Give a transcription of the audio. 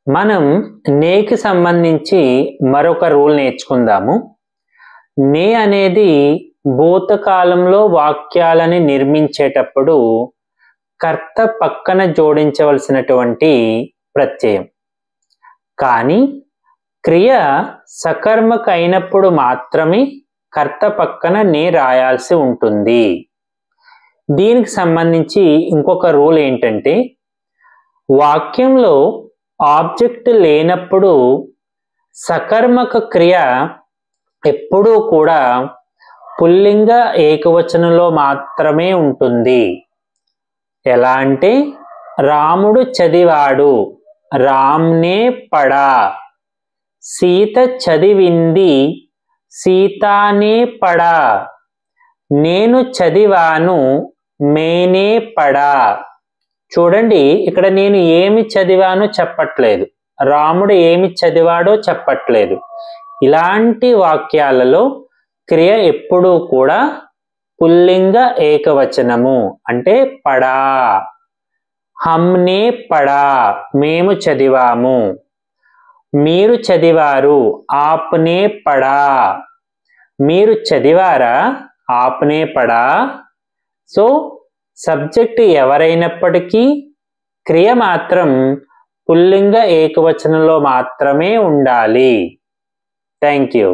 మనం నేకి సంబంధించి మరొక రూల్ నేర్చుకుందాము. నే అనేది భూతకాలంలో వాక్యాలని నిర్మించేటప్పుడు కర్త పక్కన జోడించవలసినటువంటి ప్రత్యయం. కానీ క్రియ సకర్మక అయినప్పుడు మాత్రమే కర్త పక్కన నే రాయాల్సి ఉంటుంది. దీనికి సంబంధించి ఇంకొక రూల్ ఏంటంటే, వాక్యంలో ఆబ్జెక్ట్ లేనప్పుడు సకర్మక క్రియ ఎప్పుడూ కూడా పుల్లింగ ఏకవచనంలో మాత్రమే ఉంటుంది. ఎలా అంటే, రాముడు చదివాడు, రామ్నే పడా. సీత చదివింది, సీతానే పడా. నేను చదివాను, మేనే పడా. చూడండి, ఇక్కడ నేను ఏమి చదివానో చెప్పట్లేదు, రాముడు ఏమి చదివాడో చెప్పట్లేదు. ఇలాంటి వాక్యాలలో క్రియ ఎప్పుడూ కూడా పుల్లింగ ఏకవచనము, అంటే పడా. హమ్నే పడా, మేము చదివాము. మీరు చదివారు, ఆప్నే పడా. మీరు చదివారా, ఆప్నే పడా. సో సబ్జెక్ట్ ఎవరైనప్పటికీ క్రియ మాత్రం పుల్లింగ ఏకవచనంలో మాత్రమే ఉండాలి. Thank you.